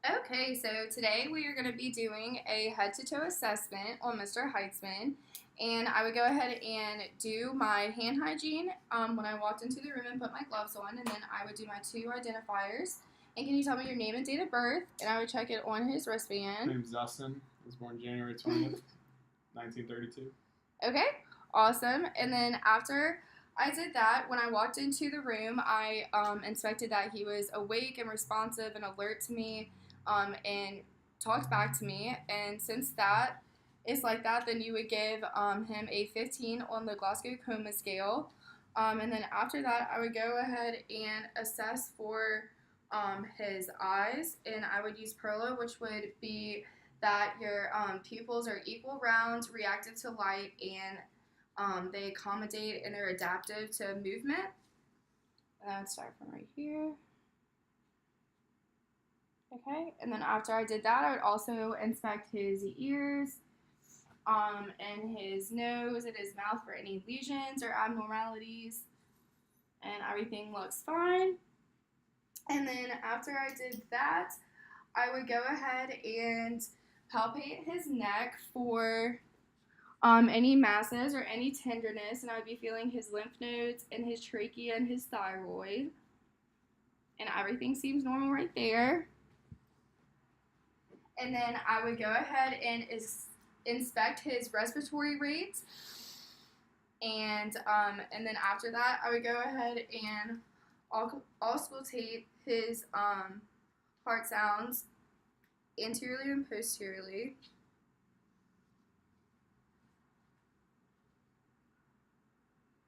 Okay, so today we are going to be doing a head-to-toe assessment on Mr. Heitzman, and I would go ahead and do my hand hygiene when I walked into the room and put my gloves on, and then I would do my two identifiers. And can you tell me your name and date of birth? And I would check it on his My wristband. name's Dustin. I was born January 20th, 1932. Okay, awesome. And then after I did that, when I walked into the room, I inspected that he was awake and responsive and alert to me, and talked back to me. And since that is like that, then you would give him a 15 on the Glasgow Coma scale. And then after that, I would go ahead and assess for his eyes, and I would use Perla, which would be that your pupils are equal round, reactive to light, and they accommodate and they're adaptive to movement. And I would start from right here. Okay, and then after I did that, I would also inspect his ears, and his nose and his mouth for any lesions or abnormalities, and everything looks fine. And then after I did that, I would go ahead and palpate his neck for any masses or any tenderness, and I would be feeling his lymph nodes and his trachea and his thyroid. And everything seems normal right there. And then I would go ahead and inspect his respiratory rate. And then after that, I would go ahead and auscultate his heart sounds anteriorly and posteriorly.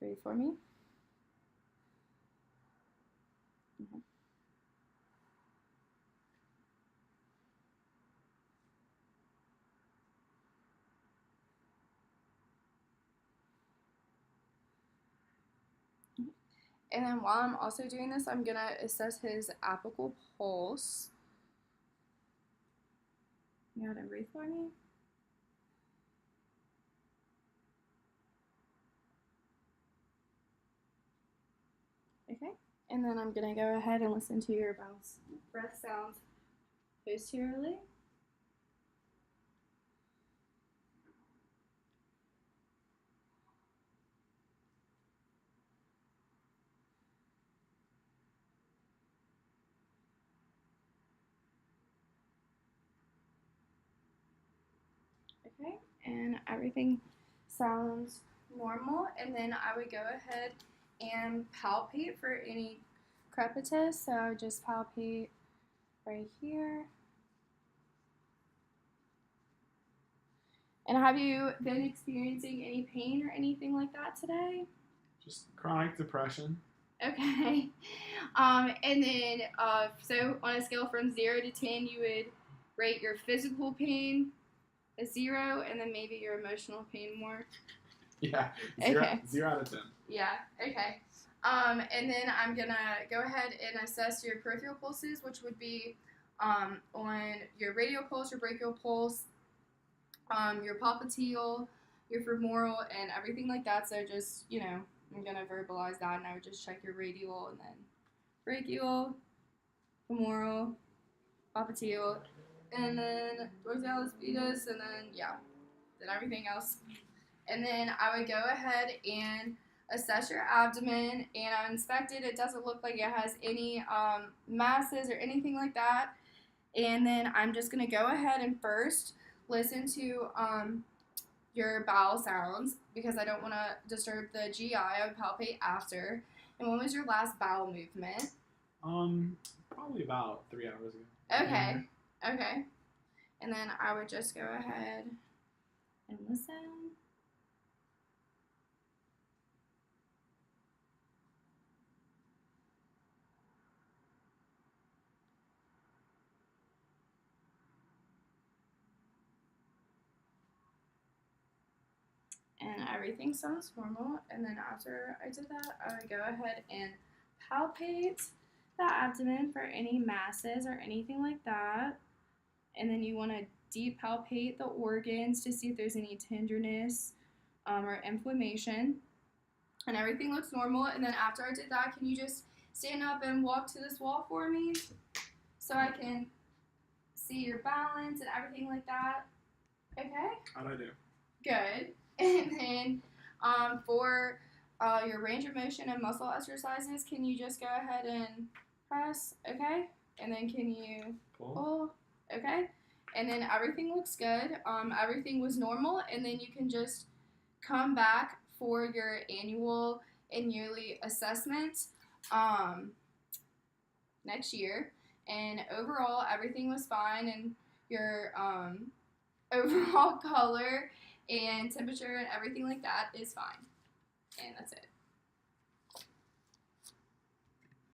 Ready for me? Mm-hmm. And then while I'm also doing this, I'm going to assess his apical pulse. You got to breathe for me? Okay. And then I'm going to go ahead and listen to your breath sounds posteriorly. Okay, and everything sounds normal. And then I would go ahead and palpate for any crepitus. So I would just palpate right here. And have you been experiencing any pain or anything like that today? Just chronic depression. Okay. And then, so on a scale from 0 to 10, you would rate your physical pain a 0, and then maybe your emotional pain more. Yeah, Okay. 0 out of 10. Yeah, okay. And then I'm going to go ahead and assess your peripheral pulses, which would be on your radial pulse, your brachial pulse, your popliteal, your femoral, and everything like that. So just, I'm going to verbalize that, and I would just check your radial and then brachial, femoral, popliteal, and then dorsalis pedis, and then everything else. And then I would go ahead and assess your abdomen, and I inspect it. It doesn't look like it has any masses or anything like that. And then I'm just going to go ahead and first listen to your bowel sounds, because I don't want to disturb the GI. I would palpate after. And when was your last bowel movement? Probably about 3 hours ago. Okay. Okay. And then I would just go ahead and listen. And everything sounds normal. And then after I did that, I would go ahead and palpate the abdomen for any masses or anything like that. And then you want to deep palpate the organs to see if there's any tenderness or inflammation. And everything looks normal. And then after I did that, can you just stand up and walk to this wall for me so I can see your balance and everything like that. Okay. How'd I do? Good. And then for your range of motion and muscle exercises, can you just go ahead and press? Okay. And then can you Pull. pull? Okay. And then everything looks good. Everything was normal. And then you can just come back for your annual and yearly assessment next year. And overall, everything was fine. And your overall color and temperature and everything like that is fine. And that's it.